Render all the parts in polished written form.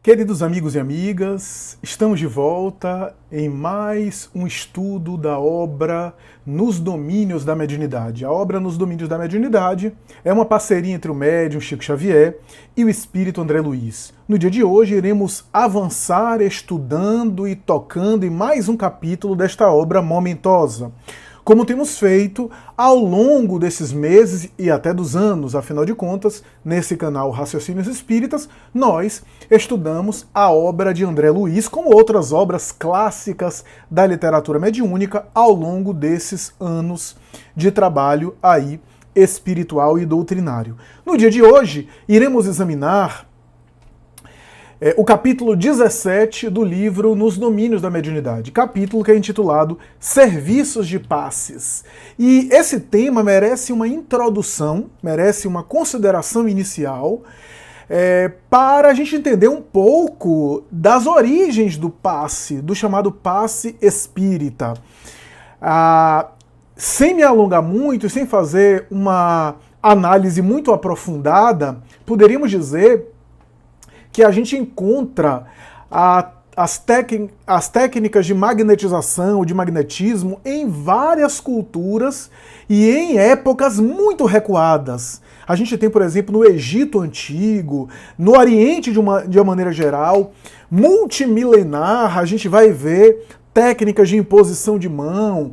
Queridos amigos e amigas, estamos de volta em mais um estudo da obra Nos Domínios da Mediunidade. A obra Nos Domínios da Mediunidade é uma parceria entre o médium Chico Xavier e o espírito André Luiz. No dia de hoje iremos avançar estudando e tocando em mais um capítulo desta obra momentosa, como temos feito ao longo desses meses e até dos anos. Afinal de contas, nesse canal Raciocínios Espíritas, nós estudamos a obra de André Luiz, como outras obras clássicas da literatura mediúnica ao longo desses anos de trabalho aí espiritual e doutrinário. No dia de hoje, iremos examinar o capítulo 17 do livro Nos Domínios da Mediunidade, capítulo que é intitulado Serviços de Passes. E esse tema merece uma introdução, merece uma consideração inicial, para a gente entender um pouco das origens do passe, do chamado passe espírita. Sem me alongar muito e sem fazer uma análise muito aprofundada, poderíamos dizer que a gente encontra as técnicas de magnetização, de magnetismo, em várias culturas e em épocas muito recuadas. A gente tem, por exemplo, no Egito Antigo, no Oriente de uma maneira geral, multimilenar, a gente vai ver técnicas de imposição de mão,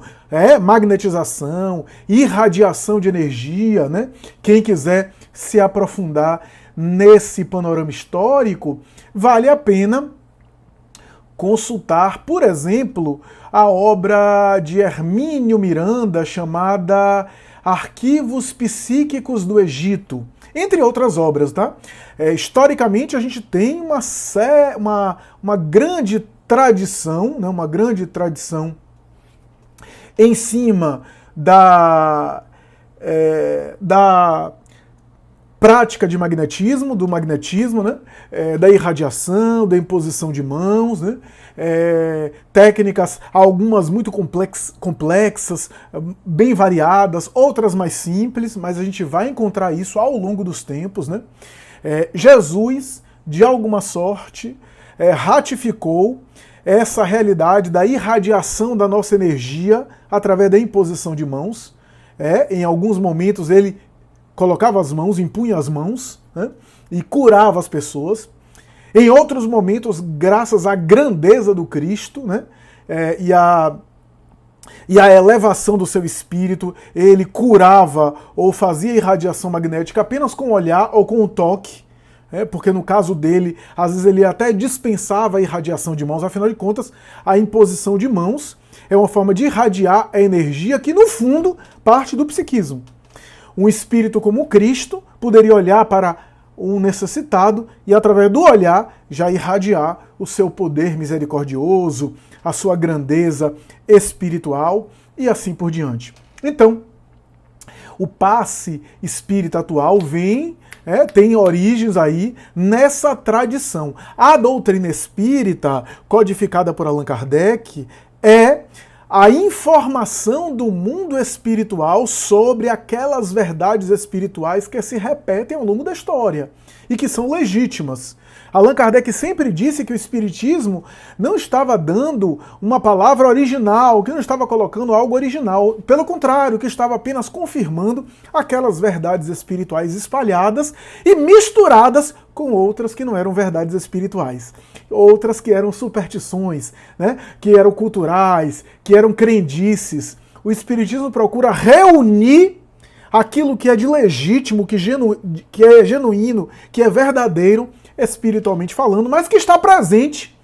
magnetização, irradiação de energia, né? Quem quiser se aprofundar nesse panorama histórico, vale a pena consultar, por exemplo, a obra de Hermínio Miranda chamada Arquivos Psíquicos do Egito, entre outras obras, tá? Historicamente a gente tem uma grande tradição, né? Uma grande tradição em cima da prática de magnetismo, do magnetismo, né? Da irradiação, da imposição de mãos, né? Técnicas, algumas muito complexas, bem variadas, outras mais simples, mas a gente vai encontrar isso ao longo dos tempos, né? Jesus, de alguma sorte, ratificou essa realidade da irradiação da nossa energia através da imposição de mãos. Em alguns momentos ele colocava as mãos, impunha as mãos, né, e curava as pessoas. Em outros momentos, graças à grandeza do Cristo, né, e à elevação do seu espírito, ele curava ou fazia irradiação magnética apenas com o olhar ou com o toque, porque no caso dele, às vezes ele até dispensava a irradiação de mãos. Afinal de contas, a imposição de mãos é uma forma de irradiar a energia que, no fundo, parte do psiquismo. Um espírito como Cristo poderia olhar para um necessitado e, através do olhar, já irradiar o seu poder misericordioso, a sua grandeza espiritual e assim por diante. Então, o passe espírita atual tem origens aí nessa tradição. A doutrina espírita, codificada por Allan Kardec, é a informação do mundo espiritual sobre aquelas verdades espirituais que se repetem ao longo da história e que são legítimas. Allan Kardec sempre disse que o Espiritismo não estava dando uma palavra original, que não estava colocando algo original. Pelo contrário, que estava apenas confirmando aquelas verdades espirituais espalhadas e misturadas com outras que não eram verdades espirituais. Outras que eram superstições, né? Que eram culturais, que eram crendices. O Espiritismo procura reunir aquilo que é de legítimo, que é genuíno, que é verdadeiro, espiritualmente falando, mas que está presente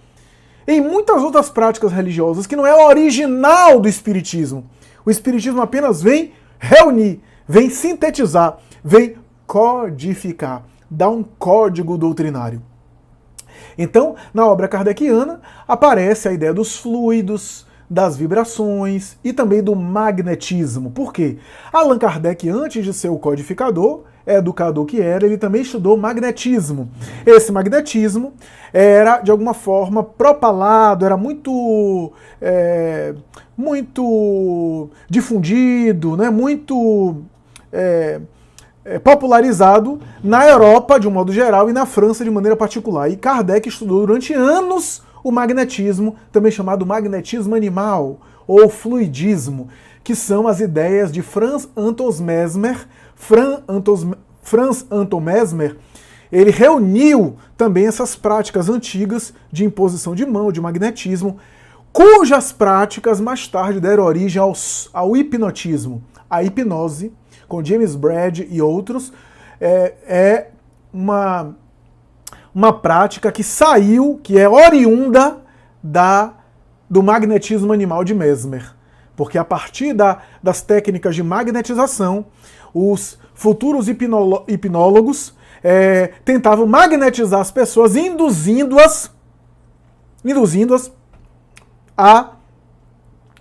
em muitas outras práticas religiosas, que não é o original do Espiritismo. O Espiritismo apenas vem reunir, vem sintetizar, vem codificar, dar um código doutrinário. Então, na obra kardeciana, aparece a ideia dos fluidos, das vibrações e também do magnetismo. Por quê? Allan Kardec, antes de ser o codificador, educador que era, ele também estudou magnetismo. Esse magnetismo era, de alguma forma, propalado, era muito difundido, né? Muito popularizado na Europa, de um modo geral, e na França, de maneira particular. E Kardec estudou durante anos o magnetismo, também chamado magnetismo animal, ou fluidismo, que são as ideias de Franz Anton Mesmer. Franz Anton Mesmer, ele reuniu também essas práticas antigas de imposição de mão, de magnetismo, cujas práticas mais tarde deram origem ao hipnotismo. A hipnose, com James Braid e outros, é uma prática que saiu, que é oriunda do magnetismo animal de Mesmer. Porque a partir das técnicas de magnetização, os futuros hipnólogos tentavam magnetizar as pessoas, induzindo-as a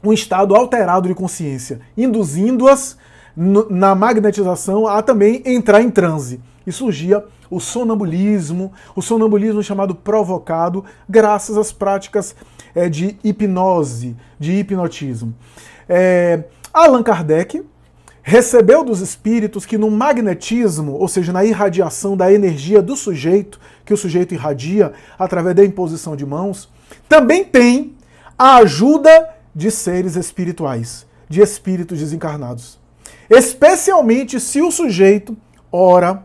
um estado alterado de consciência, induzindo-as na magnetização a também entrar em transe. E surgia o sonambulismo chamado provocado, graças às práticas de hipnose, de hipnotismo. Allan Kardec recebeu dos espíritos que no magnetismo, ou seja, na irradiação da energia do sujeito, que o sujeito irradia através da imposição de mãos, também tem a ajuda de seres espirituais, de espíritos desencarnados. Especialmente se o sujeito ora,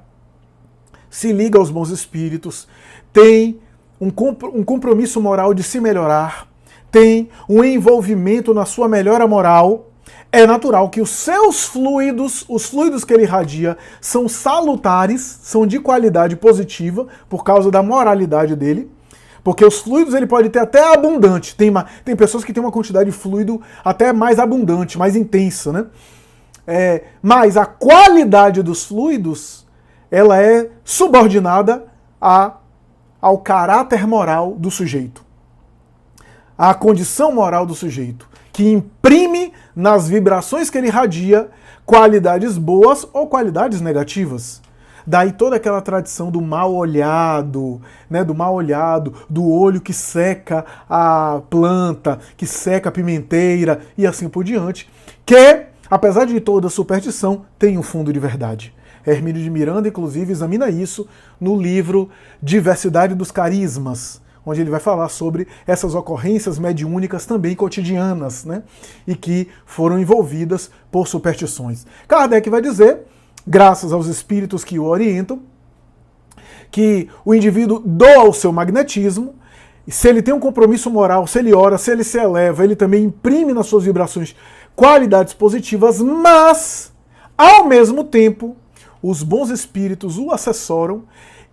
se liga aos bons espíritos, tem um compromisso moral de se melhorar, tem um envolvimento na sua melhora moral, é natural que os seus fluidos, os fluidos que ele irradia, são salutares, são de qualidade positiva, por causa da moralidade dele, porque os fluidos ele pode ter até abundante, tem pessoas que têm uma quantidade de fluido até mais abundante, mais intensa, né? Mas a qualidade dos fluidos, ela é subordinada ao caráter moral do sujeito, à condição moral do sujeito, que imprime nas vibrações que ele irradia qualidades boas ou qualidades negativas. Daí toda aquela tradição do mal olhado, né, do olho que seca a planta, que seca a pimenteira e assim por diante, que, apesar de toda superstição, tem um fundo de verdade. Hermínio de Miranda, inclusive, examina isso no livro Diversidade dos Carismas, onde ele vai falar sobre essas ocorrências mediúnicas também cotidianas, né, e que foram envolvidas por superstições. Kardec vai dizer, graças aos espíritos que o orientam, que o indivíduo doa o seu magnetismo, e se ele tem um compromisso moral, se ele ora, se ele se eleva, ele também imprime nas suas vibrações qualidades positivas, mas, ao mesmo tempo, os bons espíritos o assessoram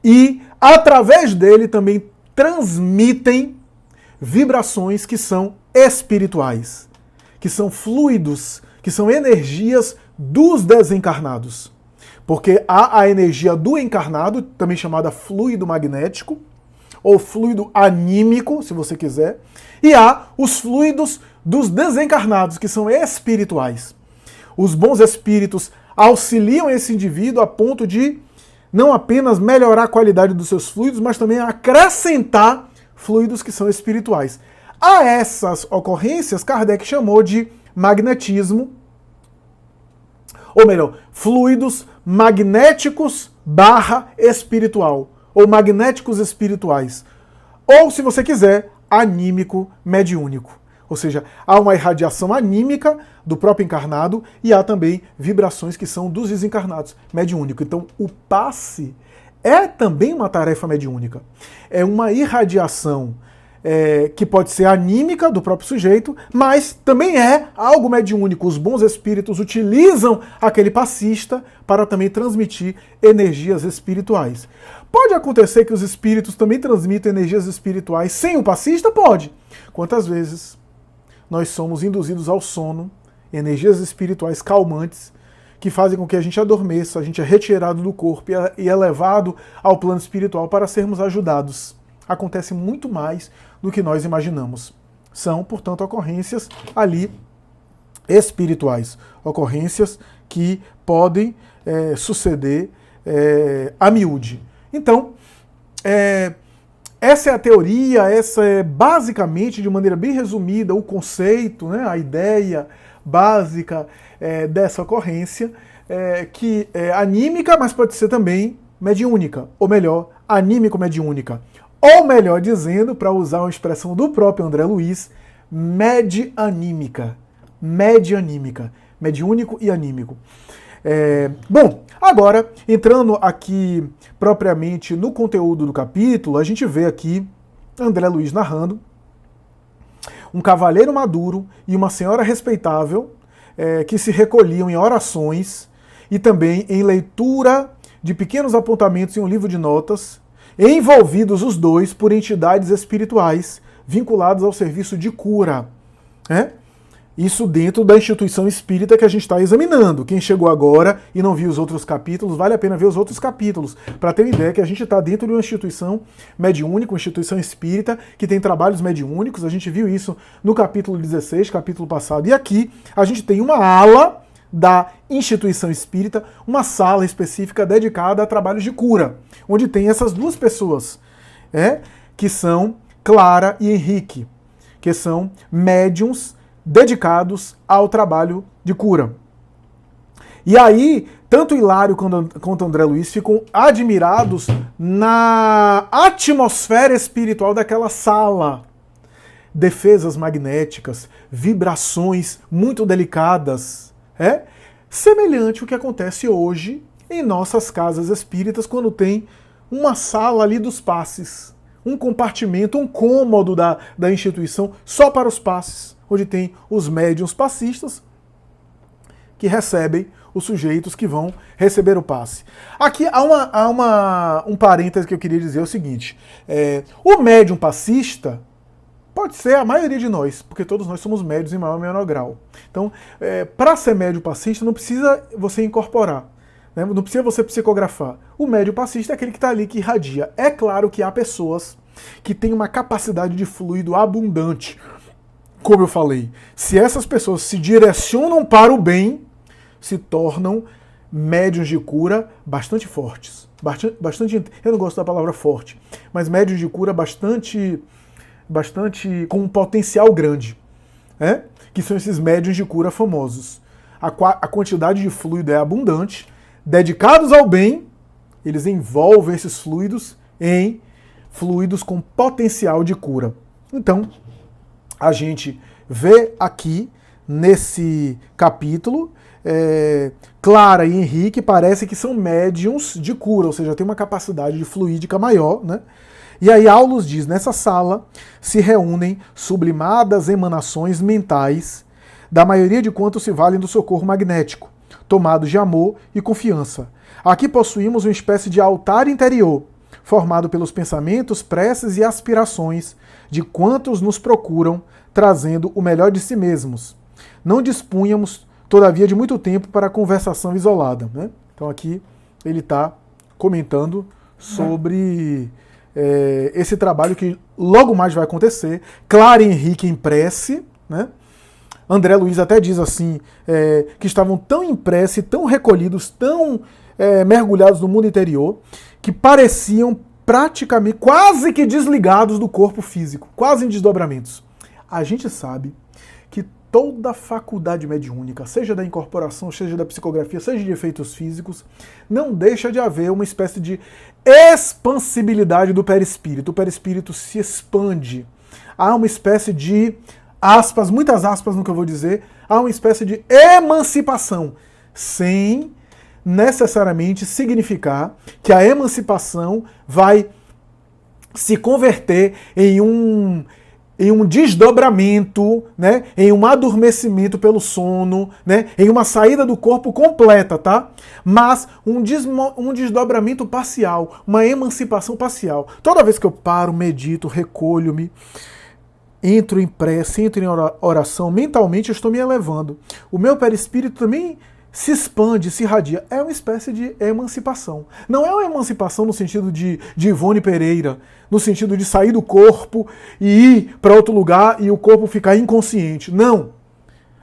e, através dele, também transmitem vibrações que são espirituais, que são fluidos, que são energias dos desencarnados. Porque há a energia do encarnado, também chamada fluido magnético, ou fluido anímico, se você quiser, e há os fluidos dos desencarnados, que são espirituais. Os bons espíritos auxiliam esse indivíduo a ponto de não apenas melhorar a qualidade dos seus fluidos, mas também acrescentar fluidos que são espirituais. A essas ocorrências, Kardec chamou de magnetismo, ou melhor, fluidos magnéticos / espiritual, ou magnéticos espirituais. Ou, se você quiser, anímico mediúnico. Ou seja, há uma irradiação anímica do próprio encarnado e há também vibrações que são dos desencarnados, mediúnico. Então, o passe é também uma tarefa mediúnica. É uma irradiação que pode ser anímica do próprio sujeito, mas também é algo mediúnico. Os bons espíritos utilizam aquele passista para também transmitir energias espirituais. Pode acontecer que os espíritos também transmitam energias espirituais sem o passista? Pode. Quantas vezes nós somos induzidos ao sono, energias espirituais calmantes, que fazem com que a gente adormeça, a gente é retirado do corpo e é levado ao plano espiritual para sermos ajudados. Acontece muito mais do que nós imaginamos. São, portanto, ocorrências ali espirituais, ocorrências que podem suceder a miúde. Então, essa é a teoria, essa é basicamente, de maneira bem resumida, o conceito, né, a ideia básica dessa ocorrência. que é anímica, mas pode ser também mediúnica, ou melhor, anímico-mediúnica. Ou melhor dizendo, para usar uma expressão do próprio André Luiz, medianímica. Medianímica. Mediúnico e anímico. Bom, agora, entrando aqui propriamente no conteúdo do capítulo, a gente vê aqui André Luiz narrando um cavalheiro maduro e uma senhora respeitável que se recolhiam em orações e também em leitura de pequenos apontamentos em um livro de notas, envolvidos os dois por entidades espirituais vinculadas ao serviço de cura. Isso dentro da instituição espírita que a gente está examinando. Quem chegou agora e não viu os outros capítulos, vale a pena ver os outros capítulos, para ter uma ideia que a gente está dentro de uma instituição mediúnica, uma instituição espírita, que tem trabalhos mediúnicos. A gente viu isso no capítulo 16, capítulo passado. E aqui a gente tem uma ala da instituição espírita, uma sala específica dedicada a trabalhos de cura, onde tem essas duas pessoas, que são Clara e Henrique, que são médiuns dedicados ao trabalho de cura. E aí, tanto Hilário quanto André Luiz ficam admirados na atmosfera espiritual daquela sala. Defesas magnéticas, vibrações muito delicadas. Semelhante ao que acontece hoje em nossas casas espíritas, quando tem uma sala ali dos passes, um compartimento, um cômodo da instituição só para os passes, onde tem os médiuns passistas que recebem os sujeitos que vão receber o passe. Aqui há um parêntese que eu queria dizer, o seguinte: o médium passista pode ser a maioria de nós, porque todos nós somos médios em maior ou menor grau. Então, para ser médium passista, não precisa você incorporar, não precisa você psicografar. O médium passista é aquele que está ali, que irradia. É claro que há pessoas que têm uma capacidade de fluido abundante. Como eu falei, se essas pessoas se direcionam para o bem, se tornam médiuns de cura bastante fortes. Bastante, eu não gosto da palavra forte, mas médiuns de cura bastante com um potencial grande, que são esses médiuns de cura famosos. A quantidade de fluido é abundante, dedicados ao bem, eles envolvem esses fluidos em fluidos com potencial de cura. Então, a gente vê aqui, nesse capítulo, Clara e Henrique parece que são médiuns de cura, ou seja, tem uma capacidade de fluídica maior, E aí Aulus diz: nessa sala se reúnem sublimadas emanações mentais da maioria de quantos se valem do socorro magnético, tomados de amor e confiança. Aqui possuímos uma espécie de altar interior, formado pelos pensamentos, preces e aspirações de quantos nos procuram, trazendo o melhor de si mesmos. Não dispunhamos, todavia, de muito tempo para a conversação isolada. Então aqui ele está comentando sobre esse trabalho que logo mais vai acontecer. Clara e Henrique em prece, André Luiz até diz assim, que estavam tão em prece, tão recolhidos, tão mergulhados no mundo interior, que pareciam praticamente quase que desligados do corpo físico, quase em desdobramentos. A gente sabe que toda faculdade mediúnica, seja da incorporação, seja da psicografia, seja de efeitos físicos, não deixa de haver uma espécie de expansibilidade do perispírito. O perispírito se expande. Há uma espécie de aspas, muitas aspas no que eu vou dizer, há uma espécie de emancipação, sem necessariamente significar que a emancipação vai se converter em um desdobramento, em um adormecimento pelo sono, em uma saída do corpo completa, tá? Mas um desdobramento parcial, uma emancipação parcial. Toda vez que eu paro, medito, recolho-me, entro em prece, entro em oração, mentalmente eu estou me elevando. O meu perispírito também se expande, se irradia. É uma espécie de emancipação. Não é uma emancipação no sentido de Ivone Pereira, no sentido de sair do corpo e ir para outro lugar e o corpo ficar inconsciente. Não.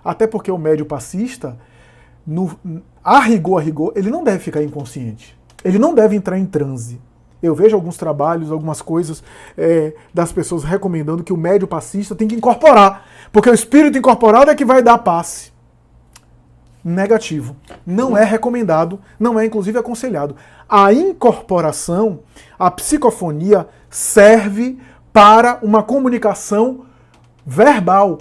Até porque o médium passista, a rigor, ele não deve ficar inconsciente. Ele não deve entrar em transe. Eu vejo alguns trabalhos, algumas coisas das pessoas recomendando que o médium passista tem que incorporar, porque o espírito incorporado é que vai dar passe. negativo. Não é recomendado, não é inclusive aconselhado. A incorporação, a psicofonia, serve para uma comunicação verbal,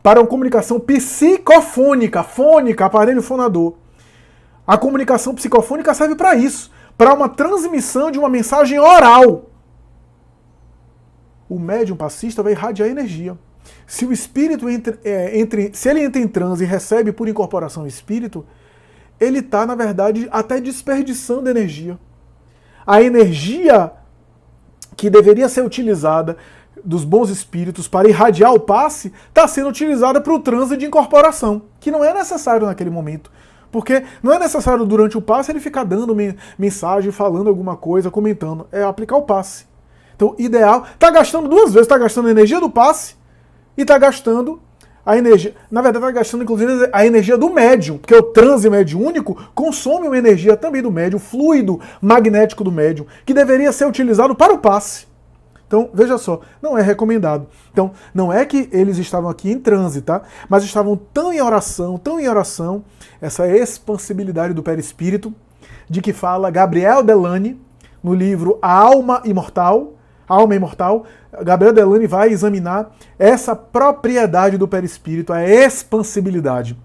para uma comunicação psicofônica, fônica, aparelho fonador. A comunicação psicofônica serve para isso, para uma transmissão de uma mensagem oral. O médium passista vai irradiar energia. Se o espírito se ele entra em transe e recebe por incorporação o espírito, ele está, na verdade, até desperdiçando energia. A energia que deveria ser utilizada dos bons espíritos para irradiar o passe está sendo utilizada para o transe de incorporação, que não é necessário naquele momento. Porque não é necessário durante o passe ele ficar dando mensagem, falando alguma coisa, comentando. É aplicar o passe. Então, ideal, está gastando duas vezes, está gastando a energia do passe e está gastando a energia, na verdade está gastando inclusive a energia do médium, porque o transe mediúnico consome uma energia também do médium, o fluido magnético do médium, que deveria ser utilizado para o passe. Então, veja só, não é recomendado. Então, não é que eles estavam aqui em transe, tá? Mas estavam tão em oração, essa expansibilidade do perispírito, de que fala Gabriel Delany, no livro A Alma Imortal, Gabriel Delany vai examinar essa propriedade do perispírito, a expansibilidade.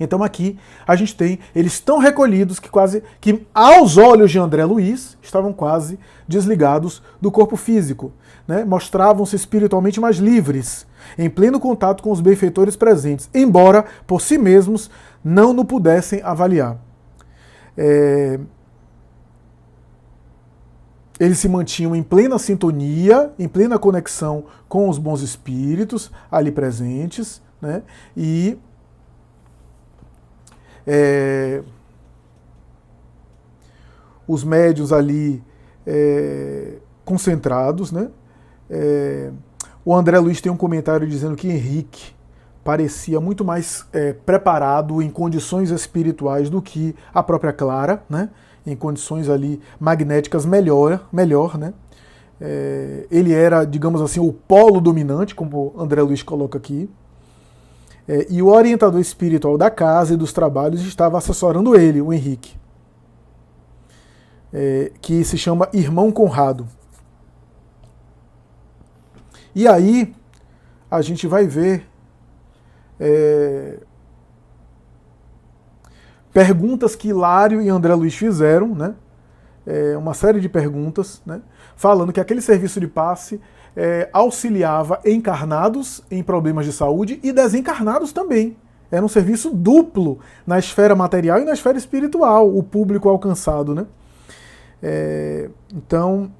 Então aqui a gente tem, eles estão recolhidos que aos olhos de André Luiz, estavam quase desligados do corpo físico, né? Mostravam-se espiritualmente mais livres, em pleno contato com os benfeitores presentes, embora por si mesmos não o pudessem avaliar. Eles se mantinham em plena sintonia, em plena conexão com os bons espíritos ali presentes, né? E os médiuns ali concentrados, né? O André Luiz tem um comentário dizendo que Henrique parecia muito mais preparado em condições espirituais do que a própria Clara, né? Em condições ali magnéticas melhor, né? Ele era, digamos assim, o polo dominante, como André Luiz coloca aqui. E o orientador espiritual da casa e dos trabalhos estava assessorando ele, o Henrique, que se chama Irmão Conrado. E aí a gente vai ver perguntas que Hilário e André Luiz fizeram, né? Uma série de perguntas, né? Falando que aquele serviço de passe auxiliava encarnados em problemas de saúde e desencarnados também. Era um serviço duplo na esfera material e na esfera espiritual, o público alcançado, né? Então,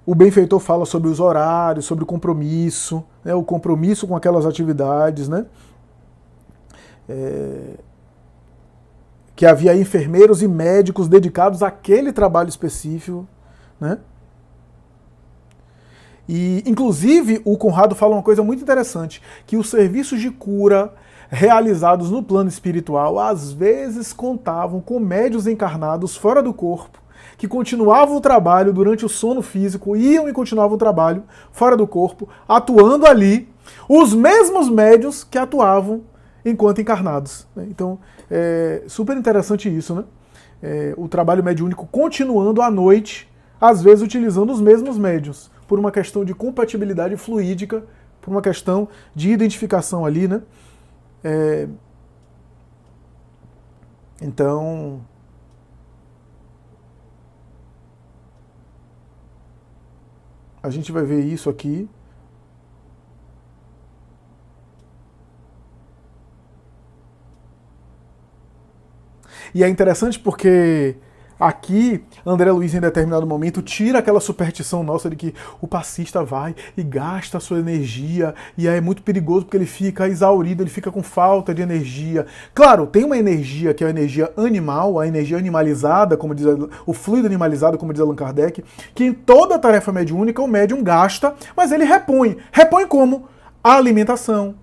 o benfeitor fala sobre os horários, sobre o compromisso, né, o compromisso com aquelas atividades, né? Que havia enfermeiros e médicos dedicados àquele trabalho específico, né? E, inclusive, o Conrado fala uma coisa muito interessante, que os serviços de cura realizados no plano espiritual às vezes contavam com médiuns encarnados fora do corpo, que continuavam o trabalho durante o sono físico, iam e continuavam o trabalho fora do corpo, atuando ali, os mesmos médiuns que atuavam enquanto encarnados. Então, é super interessante isso, né? O trabalho mediúnico continuando à noite, às vezes utilizando os mesmos médiuns, por uma questão de compatibilidade fluídica, por uma questão de identificação ali, né? Então, a gente vai ver isso aqui. E é interessante porque aqui André Luiz, em determinado momento, tira aquela superstição nossa de que o passista vai e gasta a sua energia, e aí é muito perigoso porque ele fica exaurido, ele fica com falta de energia. Claro, tem uma energia que é a energia animal, a energia animalizada, como diz o fluido animalizado, como diz Allan Kardec, que em toda tarefa mediúnica o médium gasta, mas ele repõe. Repõe como? A alimentação,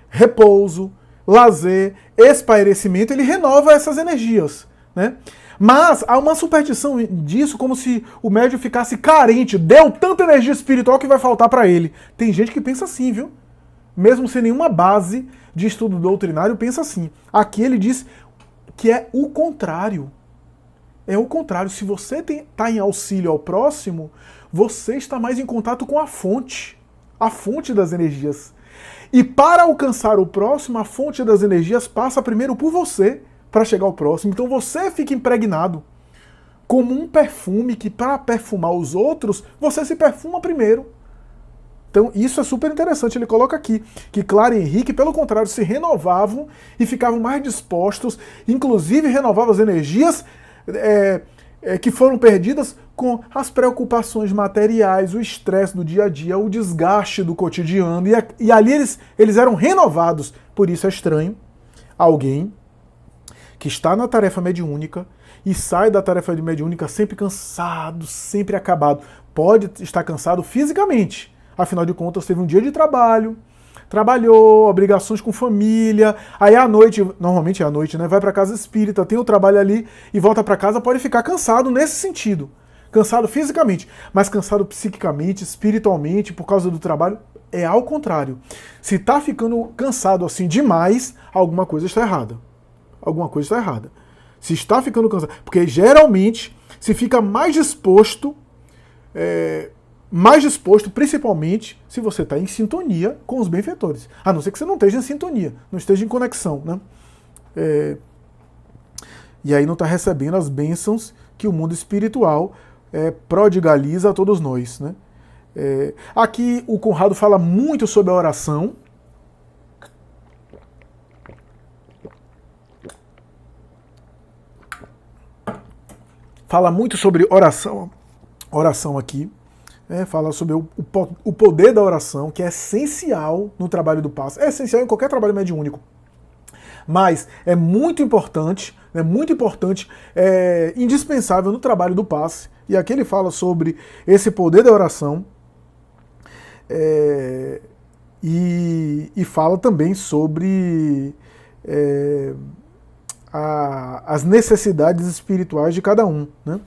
repouso, lazer, espairecimento, ele renova essas energias, né? Mas há uma superstição disso, como se o médium ficasse carente, deu tanta energia espiritual que vai faltar para ele. Tem gente que pensa assim, viu? Mesmo sem nenhuma base de estudo doutrinário, pensa assim. Aqui ele diz que é o contrário. É o contrário. Se você está em auxílio ao próximo, você está mais em contato com a fonte das energias. E para alcançar o próximo, a fonte das energias passa primeiro por você para chegar ao próximo. Então você fica impregnado como um perfume que, para perfumar os outros, você se perfuma primeiro. Então isso é super interessante. Ele coloca aqui que Clara e Henrique, pelo contrário, se renovavam e ficavam mais dispostos, inclusive renovavam as energias que foram perdidas com as preocupações materiais, o estresse do dia a dia, o desgaste do cotidiano, e ali eles eram renovados. Por isso é estranho alguém que está na tarefa mediúnica e sai da tarefa mediúnica sempre cansado, sempre acabado. Pode estar cansado fisicamente, afinal de contas teve um dia de trabalho, trabalhou, obrigações com família, aí à noite, normalmente é à noite, né, vai para casa espírita, tem o trabalho ali e volta para casa, pode ficar cansado nesse sentido. Cansado fisicamente, mas cansado psiquicamente, espiritualmente, por causa do trabalho, é ao contrário. Se está ficando cansado assim demais, alguma coisa está errada. Alguma coisa está errada. Se está ficando cansado, porque geralmente se fica mais disposto, principalmente se você está em sintonia com os benfeitores. A não ser que você não esteja em sintonia, não esteja em conexão, né? E aí não está recebendo as bênçãos que o mundo espiritual prodigaliza a todos nós, né? Aqui o Conrado fala muito sobre a oração. Fala muito sobre oração aqui. Fala sobre o poder da oração, que é essencial no trabalho do passe. É essencial em qualquer trabalho mediúnico. Mas é muito importante, indispensável no trabalho do passe. E aqui ele fala sobre esse poder da oração e fala também sobre as necessidades espirituais de cada um, né?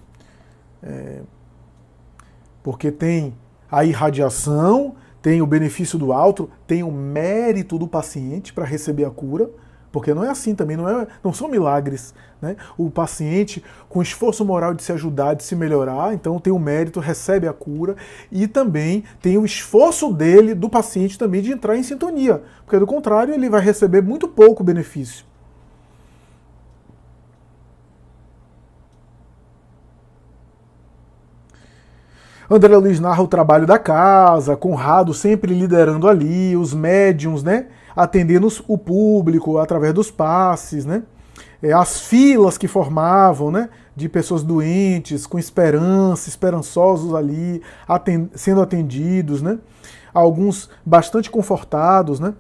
Porque tem a irradiação, tem o benefício do alto, tem o mérito do paciente para receber a cura, porque não é assim também, não são milagres, né? O paciente, com esforço moral de se ajudar, de se melhorar, então tem o mérito, recebe a cura, e também tem o esforço do paciente também de entrar em sintonia, porque do contrário ele vai receber muito pouco benefício. André Luiz narra o trabalho da casa, Conrado sempre liderando ali, os médiums, né, atendendo o público através dos passes, né, as filas que formavam, né, de pessoas doentes, com esperança, esperançosos ali, sendo atendidos, né, alguns bastante confortados, né.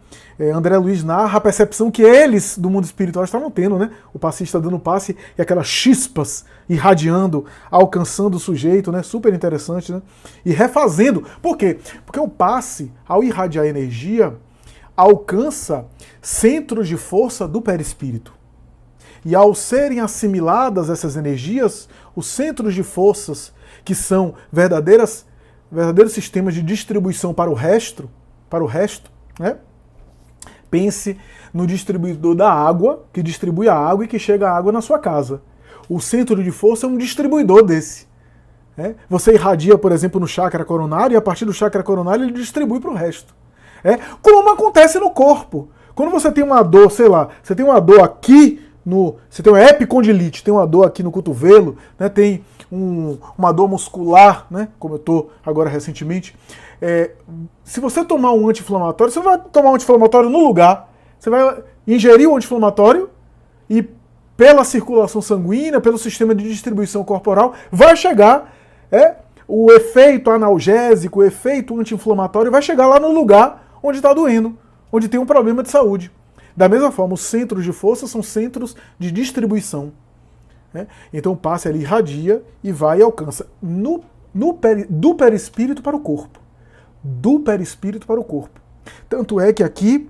André Luiz narra a percepção que eles, do mundo espiritual, estavam tendo, né, o passista dando passe e aquelas chispas irradiando, alcançando o sujeito, né, super interessante, né, e refazendo. Por quê? Porque o passe, ao irradiar energia, alcança centros de força do perispírito. E ao serem assimiladas essas energias, os centros de forças, que são verdadeiros sistemas de distribuição para o resto, né? Pense no distribuidor da água, que distribui a água e que chega a água na sua casa. O centro de força é um distribuidor desse. Você irradia, por exemplo, no chakra coronário, e a partir do chakra coronário ele distribui para o resto. Como acontece no corpo. Quando você tem uma dor, sei lá, você tem uma dor aqui, você tem uma epicondilite, tem uma dor aqui no cotovelo, né, tem uma dor muscular, né, como eu estou agora recentemente. Se você tomar um anti-inflamatório, você vai tomar um anti-inflamatório no lugar, você vai ingerir o anti-inflamatório e pela circulação sanguínea, pelo sistema de distribuição corporal, vai chegar o efeito analgésico, o efeito anti-inflamatório, vai chegar lá no lugar onde está doendo, onde tem um problema de saúde. Da mesma forma, os centros de força são centros de distribuição. Então o passe ali irradia e vai e alcança do perispírito para o corpo. Do perispírito para o corpo. Tanto é que aqui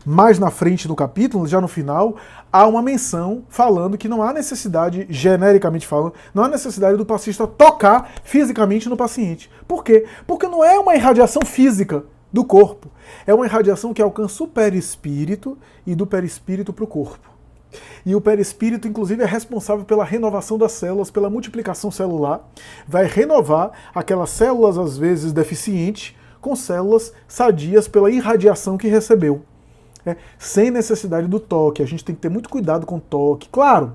Mais na frente no capítulo, já no final, há uma menção falando que não há necessidade, genericamente falando, não há necessidade do passista tocar fisicamente no paciente. Por quê? Porque não é uma irradiação física do corpo. É uma irradiação que alcança o perispírito e do perispírito para o corpo. E o perispírito, inclusive, é responsável pela renovação das células, pela multiplicação celular. Vai renovar aquelas células, às vezes, deficientes, com células sadias pela irradiação que recebeu. Sem necessidade do toque. A gente tem que ter muito cuidado com o toque. Claro,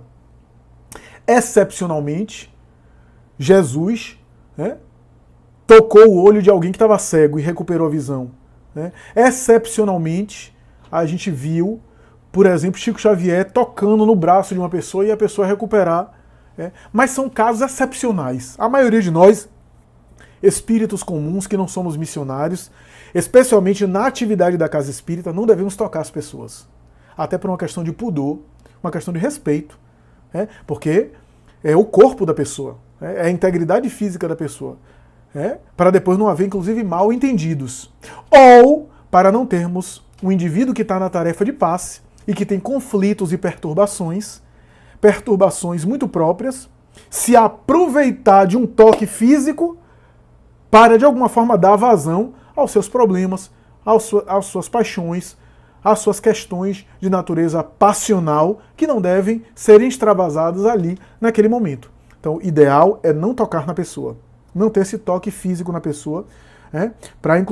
excepcionalmente, Jesus tocou o olho de alguém que estava cego e recuperou a visão. Excepcionalmente, a gente viu, por exemplo, Chico Xavier tocando no braço de uma pessoa e a pessoa recuperar. Mas são casos excepcionais. A maioria de nós, espíritos comuns que não somos missionários, especialmente na atividade da casa espírita, não devemos tocar as pessoas. Até por uma questão de pudor, uma questão de respeito. Porque é o corpo da pessoa, é a integridade física da pessoa. Para depois não haver, inclusive, mal entendidos. Ou para não termos um indivíduo que está na tarefa de passe e que tem conflitos e perturbações muito próprias, se aproveitar de um toque físico para, de alguma forma, dar vazão aos seus problemas, às suas paixões, às suas questões de natureza passional que não devem ser extravasadas ali naquele momento. Então, o ideal é não tocar na pessoa, não ter esse toque físico na pessoa,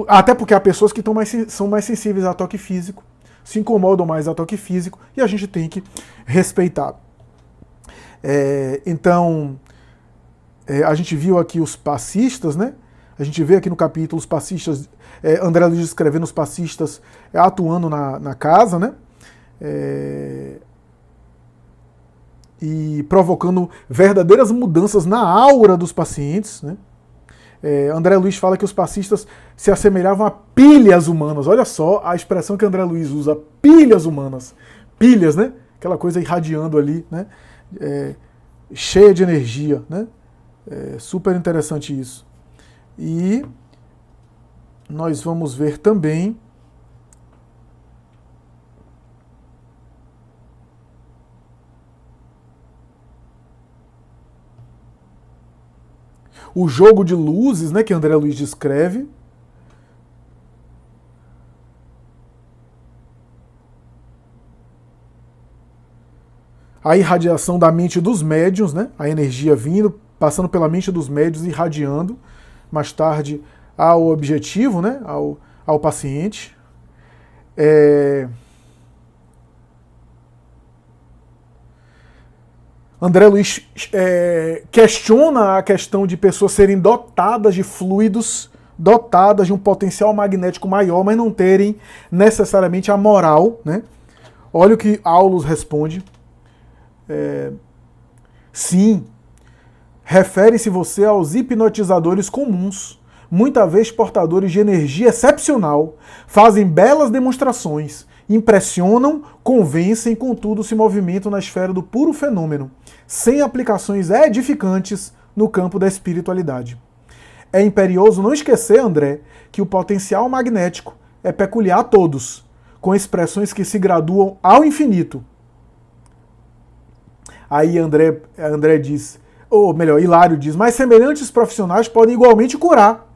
até porque há pessoas que são mais sensíveis a toque físico, se incomodam mais a toque físico, e a gente tem que respeitar. Então, a gente viu aqui os passistas, A gente vê aqui no capítulo os passistas, André Luiz descrevendo os passistas atuando na casa, e provocando verdadeiras mudanças na aura dos pacientes, André Luiz fala que os passistas se assemelhavam a pilhas humanas. Olha só a expressão que André Luiz usa, pilhas humanas. Pilhas, Aquela coisa irradiando ali, cheia de energia, super interessante isso. E nós vamos ver também o jogo de luzes, que André Luiz descreve. A irradiação da mente dos médiuns, a energia vindo, passando pela mente dos médiuns, irradiando mais tarde ao objetivo, ao paciente. André Luiz questiona a questão de pessoas serem dotadas de fluidos, dotadas de um potencial magnético maior, mas não terem necessariamente a moral. Olha o que Aulus responde. Sim, refere-se você aos hipnotizadores comuns, muitas vezes portadores de energia excepcional, fazem belas demonstrações, impressionam, convencem, contudo se movimentam na esfera do puro fenômeno, sem aplicações edificantes no campo da espiritualidade. É imperioso não esquecer, André, que o potencial magnético é peculiar a todos, com expressões que se graduam ao infinito. Aí André diz, ou melhor, Hilário diz, mas semelhantes profissionais podem igualmente curar.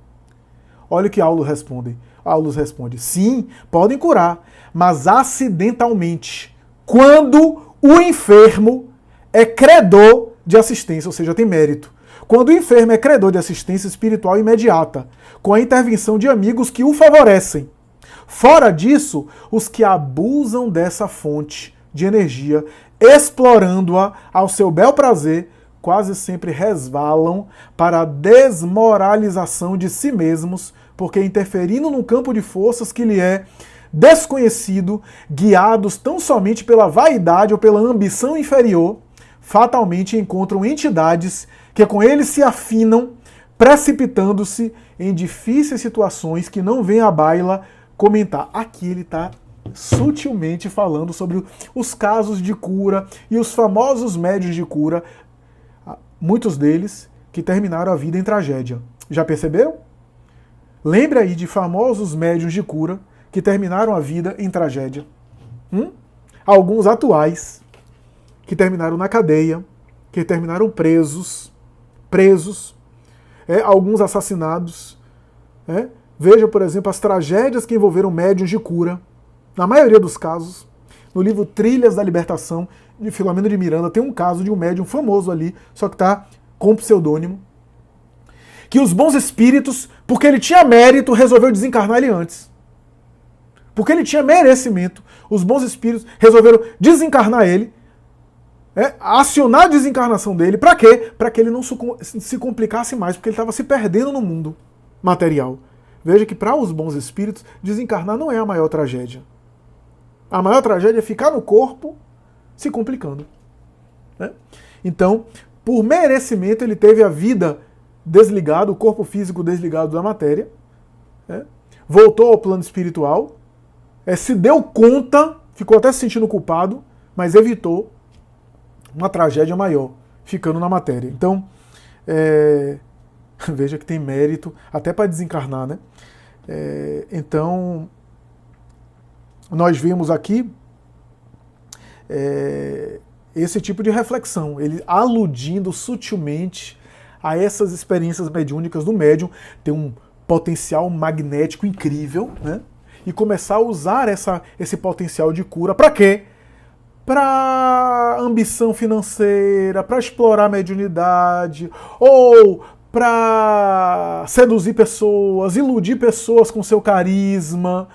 Olha o que Aulus responde. Sim, podem curar, mas acidentalmente, quando o enfermo é credor de assistência, ou seja, tem mérito. Quando o enfermo é credor de assistência espiritual imediata, com a intervenção de amigos que o favorecem. Fora disso, os que abusam dessa fonte de energia, explorando-a ao seu bel prazer, quase sempre resvalam para a desmoralização de si mesmos, porque interferindo num campo de forças que lhe é desconhecido, guiados tão somente pela vaidade ou pela ambição inferior, fatalmente encontram entidades que com eles se afinam, precipitando-se em difíceis situações que não vem à baila comentar. Aqui ele está sutilmente falando sobre os casos de cura e os famosos médiuns de cura, muitos deles que terminaram a vida em tragédia. Já perceberam? Lembre aí de famosos médiuns de cura que terminaram a vida em tragédia. Alguns atuais, que terminaram na cadeia, que terminaram presos, alguns assassinados. Veja, por exemplo, as tragédias que envolveram médiuns de cura. Na maioria dos casos, no livro Trilhas da Libertação, de Filomeno de Miranda, tem um caso de um médium famoso ali, só que está com pseudônimo, que os bons espíritos, porque ele tinha mérito, resolveu desencarnar ele antes. Porque ele tinha merecimento, os bons espíritos resolveram desencarnar ele, acionar a desencarnação dele, para quê? Para que ele não se complicasse mais, porque ele estava se perdendo no mundo material. Veja que para os bons espíritos, desencarnar não é a maior tragédia. A maior tragédia é ficar no corpo se complicando. Então, por merecimento, ele teve a vida desligada, o corpo físico desligado da matéria, voltou ao plano espiritual, se deu conta, ficou até se sentindo culpado, mas evitou uma tragédia maior, ficando na matéria. Então, veja que tem mérito até para desencarnar, né? Então, nós vimos aqui esse tipo de reflexão, ele aludindo sutilmente a essas experiências mediúnicas do médium, ter um potencial magnético incrível, né? E começar a usar esse potencial de cura para quê? Para ambição financeira, para explorar a mediunidade, ou para seduzir pessoas, iludir pessoas com seu carisma,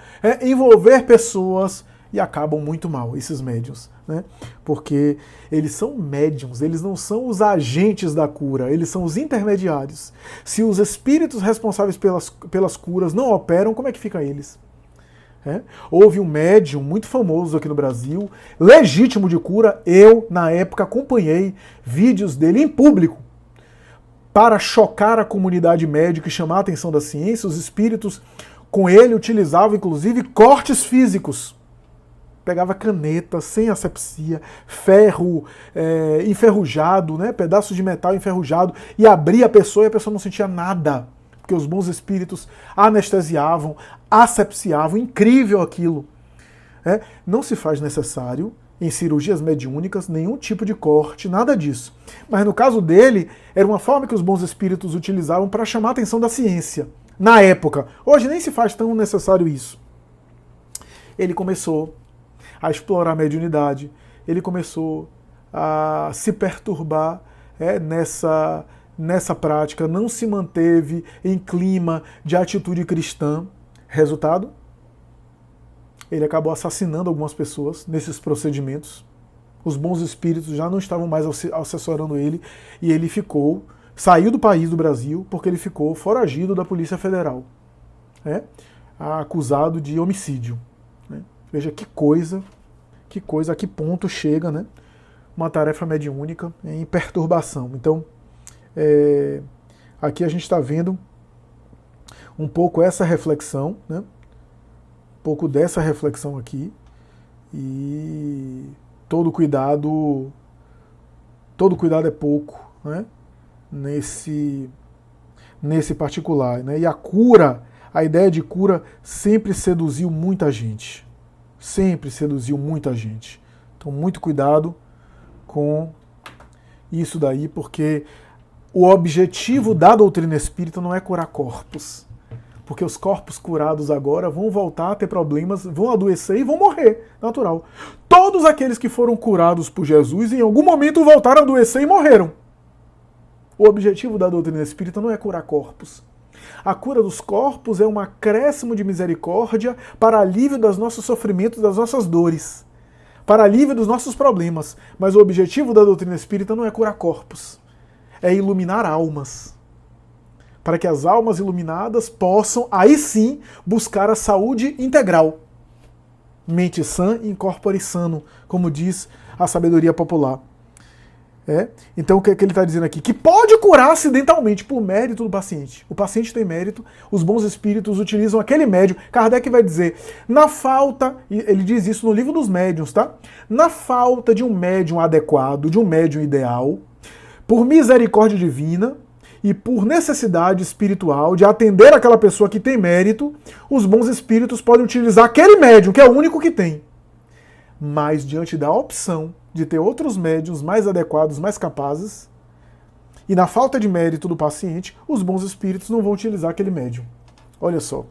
envolver pessoas, e acabam muito mal, esses médiuns, né? Porque eles são médiuns, eles não são os agentes da cura, eles são os intermediários. Se os espíritos responsáveis pelas curas não operam, como é que fica eles? Houve um médium muito famoso aqui no Brasil, legítimo de cura, eu, na época, acompanhei vídeos dele em público, para chocar a comunidade médica e chamar a atenção da ciência. Os espíritos com ele utilizavam, inclusive, cortes físicos. Pegava caneta, sem asepsia, ferro enferrujado, né, pedaço de metal enferrujado, e abria a pessoa e a pessoa não sentia nada. Porque os bons espíritos anestesiavam, asepsiavam, incrível aquilo. Não se faz necessário, em cirurgias mediúnicas, nenhum tipo de corte, nada disso. Mas no caso dele, era uma forma que os bons espíritos utilizavam para chamar a atenção da ciência, na época. Hoje nem se faz tão necessário isso. Ele começou a explorar a mediunidade, ele começou a se perturbar nessa prática, não se manteve em clima de atitude cristã. Resultado? Ele acabou assassinando algumas pessoas nesses procedimentos. Os bons espíritos já não estavam mais assessorando ele, e ele saiu do país, do Brasil, porque ele ficou foragido da Polícia Federal, acusado de homicídio. Veja que coisa, a que ponto chega, né? Uma tarefa mediúnica em perturbação. Então, aqui a gente está vendo um pouco essa reflexão, né? Um pouco dessa reflexão aqui, e todo cuidado é pouco, né? Nesse particular, né? E a ideia de cura sempre seduziu muita gente. Então, muito cuidado com isso daí, porque o objetivo da doutrina espírita não é curar corpos. Porque os corpos curados agora vão voltar a ter problemas, vão adoecer e vão morrer, natural. Todos aqueles que foram curados por Jesus, em algum momento voltaram a adoecer e morreram. O objetivo da doutrina espírita não é curar corpos. A cura dos corpos é um acréscimo de misericórdia para alívio dos nossos sofrimentos, das nossas dores, para alívio dos nossos problemas. Mas o objetivo da doutrina espírita não é curar corpos, é iluminar almas, para que as almas iluminadas possam, aí sim, buscar a saúde integral. Mente sã e corpore sano, como diz a sabedoria popular. Então o que ele está dizendo aqui? Que pode curar acidentalmente, por mérito do paciente. O paciente tem mérito, os bons espíritos utilizam aquele médium. Kardec vai dizer, na falta, ele diz isso no livro dos médiuns, tá? Na falta de um médium adequado, de um médium ideal, por misericórdia divina, e por necessidade espiritual de atender aquela pessoa que tem mérito, os bons espíritos podem utilizar aquele médium, que é o único que tem. Mas diante da opção de ter outros médiums mais adequados, mais capazes, e na falta de mérito do paciente, os bons espíritos não vão utilizar aquele médium. Olha só.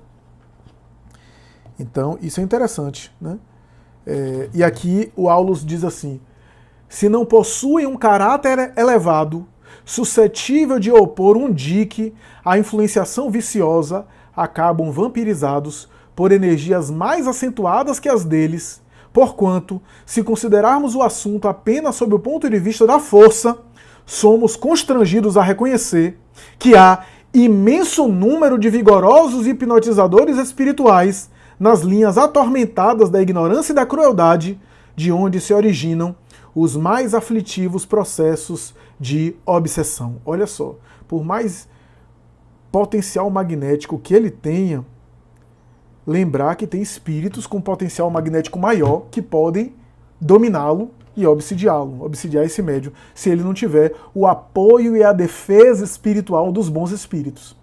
Então, isso é interessante, né? E aqui o Aulus diz assim: se não possuem um caráter elevado, suscetível de opor um dique à influenciação viciosa, acabam vampirizados por energias mais acentuadas que as deles, porquanto, se considerarmos o assunto apenas sob o ponto de vista da força, somos constrangidos a reconhecer que há imenso número de vigorosos hipnotizadores espirituais nas linhas atormentadas da ignorância e da crueldade, de onde se originam os mais aflitivos processos de obsessão. Olha só, por mais potencial magnético que ele tenha, lembrar que tem espíritos com potencial magnético maior que podem dominá-lo e obsidiar esse médium, se ele não tiver o apoio e a defesa espiritual dos bons espíritos.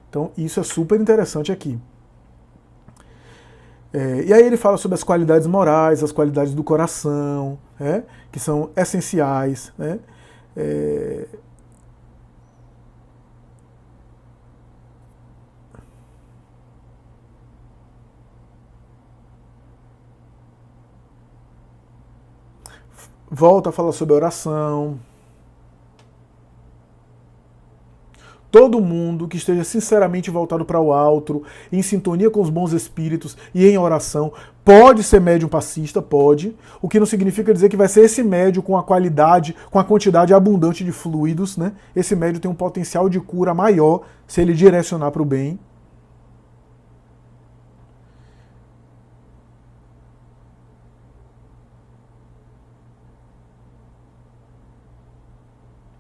Então isso é super interessante aqui. E aí ele fala sobre as qualidades morais, as qualidades do coração, que são essenciais. Volta a falar sobre a oração. Todo mundo que esteja sinceramente voltado para o alto, em sintonia com os bons espíritos e em oração, pode ser médium passista, pode. O que não significa dizer que vai ser esse médium com a qualidade, com a quantidade abundante de fluidos, né? Esse médium tem um potencial de cura maior se ele direcionar para o bem.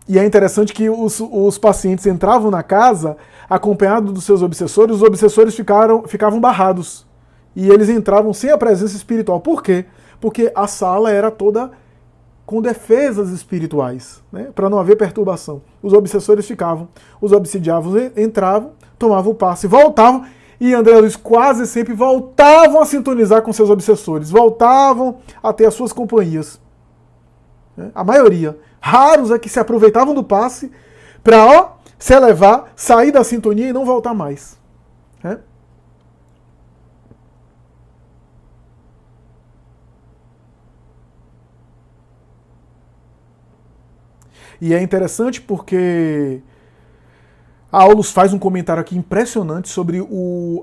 E é interessante que os pacientes entravam na casa acompanhados dos seus obsessores, os obsessores ficavam barrados. E eles entravam sem a presença espiritual. Por quê? Porque a sala era toda com defesas espirituais, né? Para não haver perturbação. Os obsessores ficavam, os obsidiavos entravam, tomavam o passe, voltavam, e André Luiz quase sempre voltavam a sintonizar com seus obsessores, voltavam a ter as suas companhias. A maioria. Raros é que se aproveitavam do passe para se elevar, sair da sintonia e não voltar mais. E é interessante porque Aulus faz um comentário aqui impressionante sobre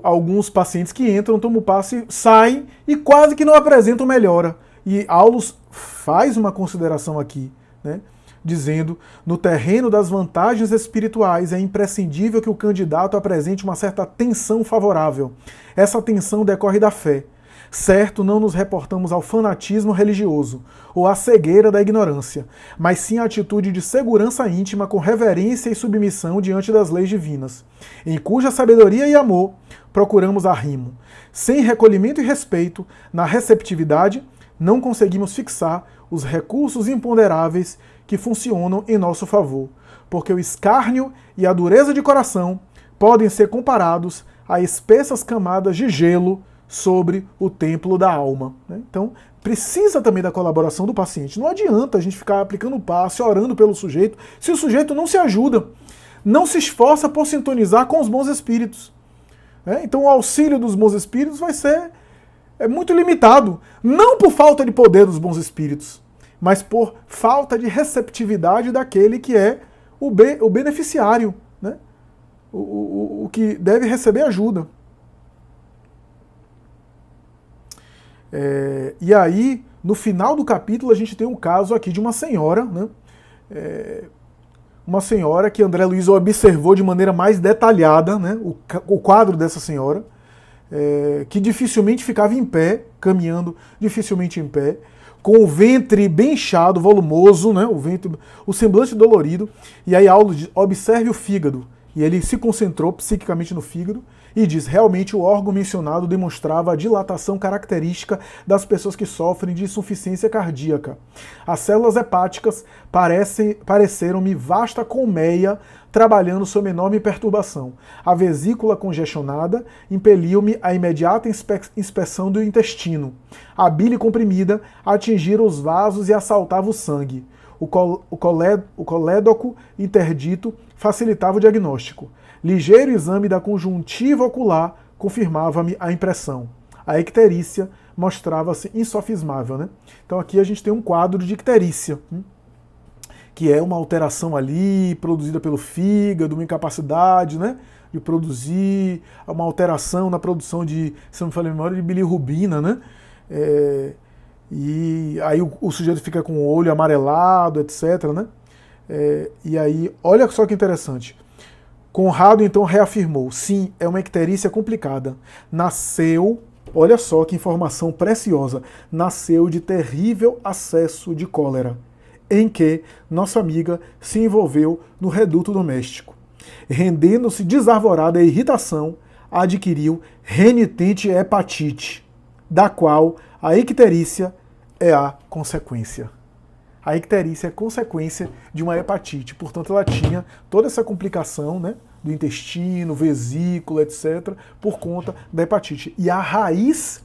alguns pacientes que entram, tomam o passe, saem e quase que não apresentam melhora. E Aulus faz uma consideração aqui, né, dizendo: no terreno das vantagens espirituais é imprescindível que o candidato apresente uma certa tensão favorável. Essa tensão decorre da fé. Certo, não nos reportamos ao fanatismo religioso ou à cegueira da ignorância, mas sim à atitude de segurança íntima com reverência e submissão diante das leis divinas, em cuja sabedoria e amor procuramos arrimo. Sem recolhimento e respeito, na receptividade, não conseguimos fixar os recursos imponderáveis que funcionam em nosso favor, porque o escárnio e a dureza de coração podem ser comparados a espessas camadas de gelo sobre o templo da alma. Então, precisa também da colaboração do paciente. Não adianta a gente ficar aplicando o passe, orando pelo sujeito, se o sujeito não se ajuda, não se esforça por sintonizar com os bons espíritos. Então, o auxílio dos bons espíritos vai ser muito limitado, não por falta de poder dos bons espíritos, mas por falta de receptividade daquele que é o beneficiário, né? o que deve receber ajuda. E aí, no final do capítulo, a gente tem um caso aqui de uma senhora, né? Uma senhora que André Luiz observou de maneira mais detalhada, né? O quadro dessa senhora, que dificilmente ficava em pé, caminhando dificilmente em pé, com o ventre bem inchado, volumoso, né? O semblante dolorido. E aí Aulus diz: observe o fígado. E ele se concentrou psiquicamente no fígado E diz, realmente o órgão mencionado demonstrava a dilatação característica das pessoas que sofrem de insuficiência cardíaca. As células hepáticas pareceram-me vasta colmeia trabalhando sob enorme perturbação. A vesícula congestionada impeliu-me à imediata inspeção do intestino. A bile comprimida atingira os vasos e assaltava o sangue. O colédoco interdito facilitava o diagnóstico. Ligeiro exame da conjuntiva ocular confirmava-me a impressão. A icterícia mostrava-se insofismável, né? Então aqui a gente tem um quadro de icterícia, que é uma alteração ali produzida pelo fígado, uma incapacidade, né, de produzir, uma alteração na produção de, se não me falha a memória, de bilirrubina, né? E aí o sujeito fica com o olho amarelado, etc, né? E aí, olha só que interessante. Conrado então reafirmou, sim, é uma icterícia complicada. Nasceu, olha só que informação preciosa, nasceu de terrível acesso de cólera, em que nossa amiga se envolveu no reduto doméstico. Rendendo-se desarvorada à irritação, adquiriu renitente hepatite, da qual a icterícia é a consequência. A icterícia é consequência de uma hepatite, portanto ela tinha toda essa complicação, né, do intestino, vesícula, etc., por conta da hepatite. E a raiz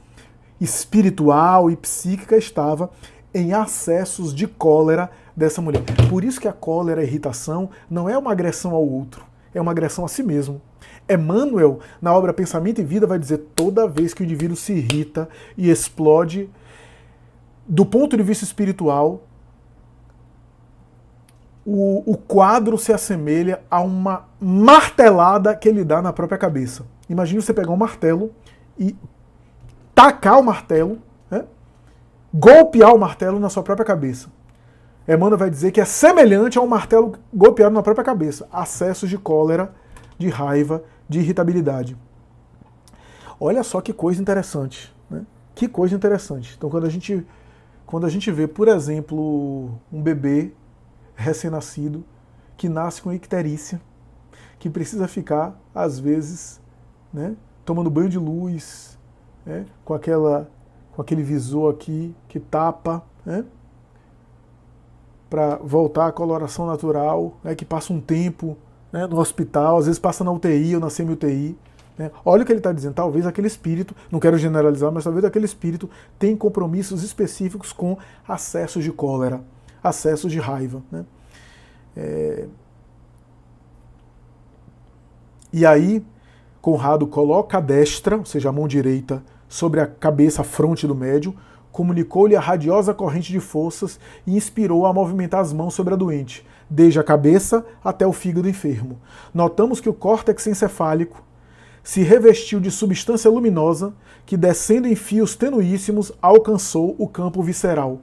espiritual e psíquica estava em acessos de cólera dessa mulher. Por isso que a cólera, a irritação, não é uma agressão ao outro, é uma agressão a si mesmo. Emmanuel, na obra Pensamento e Vida, vai dizer toda vez que o indivíduo se irrita e explode, do ponto de vista espiritual, o quadro se assemelha a uma martelada que ele dá na própria cabeça. Imagina você pegar um martelo e tacar o martelo, né? Golpear o martelo na sua própria cabeça. Emmanuel vai dizer que é semelhante a um martelo golpeado na própria cabeça. Acessos de cólera, de raiva, de irritabilidade. Olha só que coisa interessante, né? Que coisa interessante. Então quando a gente vê, por exemplo, um bebê recém-nascido que nasce com icterícia, que precisa ficar, às vezes, né, tomando banho de luz, né, com aquele visor aqui que tapa, né, para voltar à coloração natural, né, que passa um tempo, né, no hospital, às vezes passa na UTI ou na semi-UTI. Né. Olha o que ele está dizendo, talvez aquele espírito, não quero generalizar, mas talvez aquele espírito tenha compromissos específicos com acessos de cólera, acessos de raiva. Né. E aí, Conrado coloca a destra, ou seja, a mão direita, sobre a cabeça, a fronte do médium, comunicou-lhe a radiosa corrente de forças e inspirou a movimentar as mãos sobre a doente, desde a cabeça até o fígado enfermo. Notamos que o córtex encefálico se revestiu de substância luminosa que, descendo em fios tenuíssimos, alcançou o campo visceral.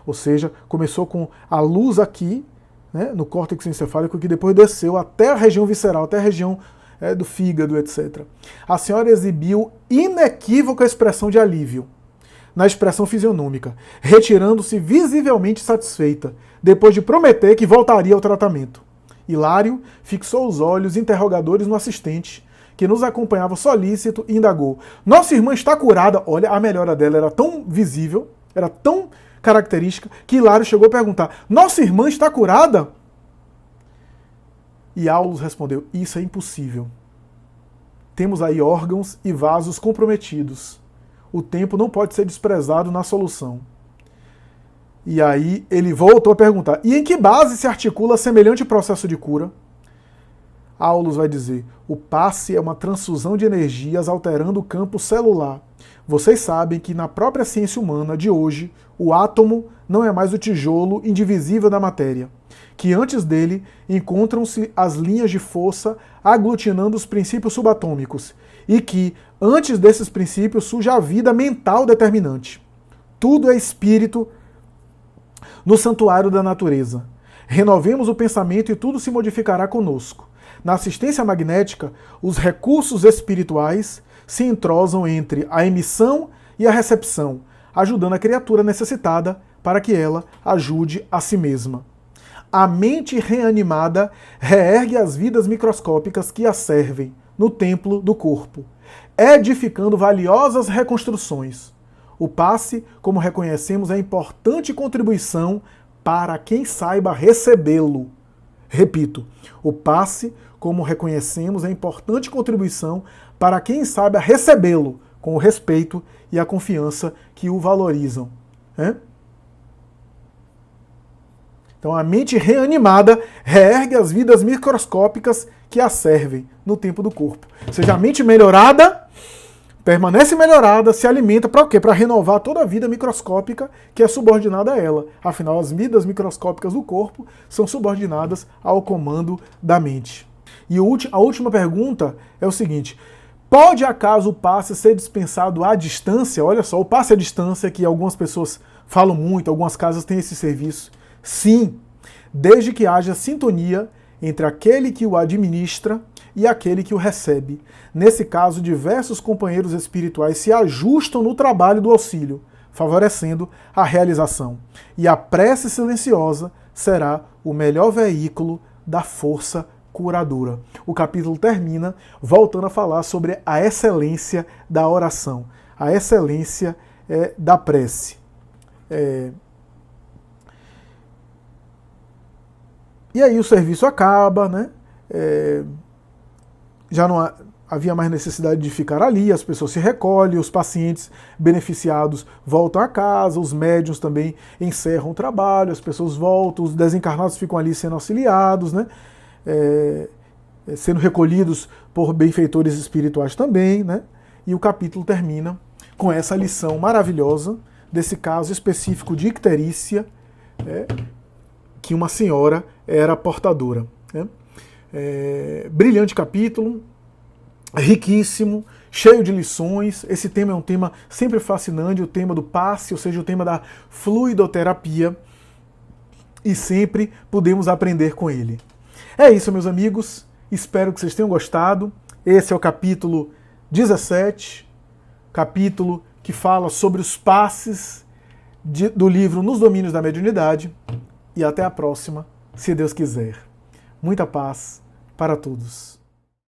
Ou seja, começou com a luz aqui, né, no córtex encefálico, que depois desceu até a região visceral, até a região do fígado, etc. A senhora exibiu inequívoca expressão de alívio na expressão fisionômica, retirando-se visivelmente satisfeita, depois de prometer que voltaria ao tratamento. Hilário fixou os olhos interrogadores no assistente, que nos acompanhava solícito, e indagou: nossa irmã está curada? Olha, a melhora dela era tão visível, era tão característica, que Hilário chegou a perguntar: nossa irmã está curada? E Aulus respondeu: isso é impossível. Temos aí órgãos e vasos comprometidos. O tempo não pode ser desprezado na solução. E aí ele voltou a perguntar: e em que base se articula semelhante processo de cura? Aulus vai dizer: o passe é uma transfusão de energias alterando o campo celular. Vocês sabem que na própria ciência humana de hoje, o átomo não é mais o tijolo indivisível da matéria, que antes dele encontram-se as linhas de força aglutinando os princípios subatômicos, e que antes desses princípios surge a vida mental determinante. Tudo é espírito no santuário da natureza. Renovemos o pensamento e tudo se modificará conosco. Na assistência magnética, os recursos espirituais se entrosam entre a emissão e a recepção, ajudando a criatura necessitada para que ela ajude a si mesma. A mente reanimada reergue as vidas microscópicas que a servem, no templo do corpo, edificando valiosas reconstruções. O passe, como reconhecemos, é importante contribuição para quem saiba recebê-lo. Repito, o passe, como reconhecemos, é importante contribuição para quem saiba recebê-lo, com o respeito e a confiança que o valorizam. Então a mente reanimada reergue as vidas microscópicas que a servem no tempo do corpo. Ou seja, a mente melhorada permanece melhorada, se alimenta para o quê? Para renovar toda a vida microscópica que é subordinada a ela. Afinal, as vidas microscópicas do corpo são subordinadas ao comando da mente. E a última pergunta é o seguinte: pode acaso o passe ser dispensado à distância? Olha só, o passe à distância, que algumas pessoas falam muito, algumas casas têm esse serviço. Sim, desde que haja sintonia entre aquele que o administra e aquele que o recebe. Nesse caso, diversos companheiros espirituais se ajustam no trabalho do auxílio, favorecendo a realização. E a prece silenciosa será o melhor veículo da força curadora. O capítulo termina voltando a falar sobre a excelência da oração, a excelência da prece. E aí o serviço acaba, né? Já não havia mais necessidade de ficar ali, as pessoas se recolhem, os pacientes beneficiados voltam a casa, os médiuns também encerram o trabalho, as pessoas voltam, os desencarnados ficam ali sendo auxiliados, né? Sendo recolhidos por benfeitores espirituais também, né? E o capítulo termina com essa lição maravilhosa desse caso específico de icterícia, que uma senhora era portadora. Brilhante capítulo, riquíssimo, cheio de lições. Esse tema é um tema sempre fascinante, o tema do passe, ou seja, o tema da fluidoterapia, e sempre podemos aprender com ele. É isso, meus amigos, espero que vocês tenham gostado. Esse é o capítulo 17, capítulo que fala sobre os passes do livro Nos Domínios da Mediunidade. E até a próxima, se Deus quiser. Muita paz para todos.